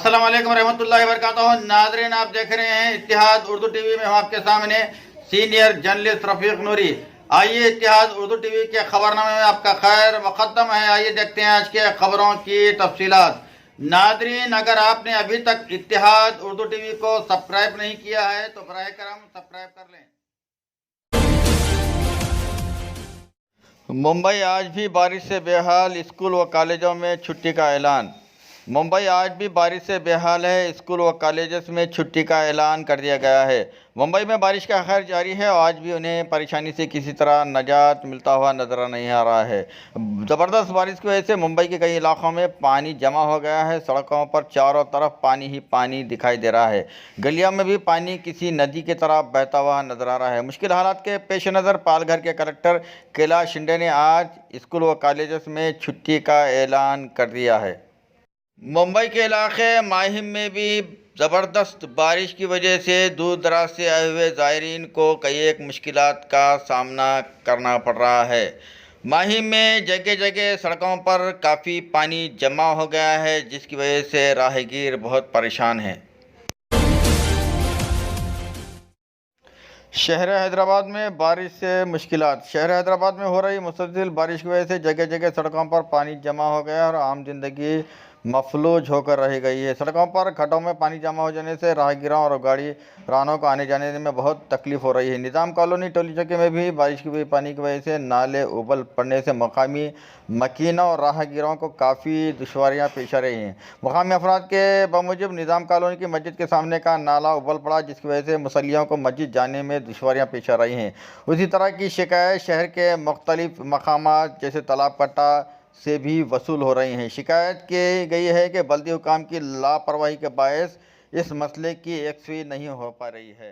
अस्सलाम वालेकुम रहमतुल्लाहि व बरकातहू। नाज़रीन, आप देख रहे हैं इत्तिहाद उर्दू टीवी में। हम आपके सामने सीनियर जर्नलिस्ट रफीक नूरी। आइए, इत्तिहाद उर्दू टीवी के खबरनामे में आपका खैर मुक़द्दम है। आइए देखते हैं आज के खबरों की तफसीलात। नाज़रीन, अगर आपने अभी तक इत्तिहाद उर्दू टीवी को सब्सक्राइब नहीं किया है तो बराए करम सब्सक्राइब कर लें। मुंबई आज भी बारिश से बेहाल, स्कूल व कॉलेजों में छुट्टी का ऐलान। मुंबई आज भी बारिश से बेहाल है। स्कूल व कॉलेजेस में छुट्टी का ऐलान कर दिया गया है। मुंबई में बारिश का कहर जारी है और आज भी उन्हें परेशानी से किसी तरह निजात मिलता हुआ नजर नहीं आ रहा है। ज़बरदस्त बारिश की वजह से मुंबई के कई इलाकों में पानी जमा हो गया है। सड़कों पर चारों तरफ पानी ही पानी दिखाई दे रहा है। गलियों में भी पानी किसी नदी की तरह बहता हुआ नजर आ रहा है। मुश्किल हालात के पेश नज़र पालघर के कलेक्टर कैलाश शिंदे ने आज स्कूल व कॉलेजेस में छुट्टी का ऐलान कर दिया है। मुंबई के इलाके माहिम में भी ज़बरदस्त बारिश की वजह से दूर दराज से आए हुए ज़ायरीन को कई एक मुश्किलात का सामना करना पड़ रहा है। माहिम में जगह जगह सड़कों पर काफ़ी पानी जमा हो गया है, जिसकी वजह से राहगीर बहुत परेशान हैं। शहर हैदराबाद में बारिश से मुश्किलात। शहर हैदराबाद में हो रही मुसलसल बारिश की वजह से जगह जगह सड़कों पर पानी जमा हो गया और आम जिंदगी मफलूज होकर रह गई है। सड़कों पर खड्डों में पानी जमा हो जाने से राहगीरों और गाड़ी रानों को आने जाने में बहुत तकलीफ हो रही है। निज़ाम कॉलोनी टोली चौकी में भी बारिश की पानी की वजह से नाले उबल पड़ने से मकामी मकीनों और राहगीरों को काफ़ी दुश्वारियाँ पेश आ रही हैं। मकामी अफराद के बमुजिब निज़ाम कॉलोनी की मस्जिद के सामने का नाला उबल पड़ा, जिसकी वजह से मुसल्लियों को मस्जिद जाने में दुश्वारियाँ पेश आ रही हैं। उसी तरह की शिकायत शहर के मुख्तलिफ मकामात जैसे तालाब कट्टा से भी वसूल हो रही हैं। शिकायत की गई है कि बल्दी हुकाम की लापरवाही के बायस इस मसले की यकसुई नहीं हो पा रही है।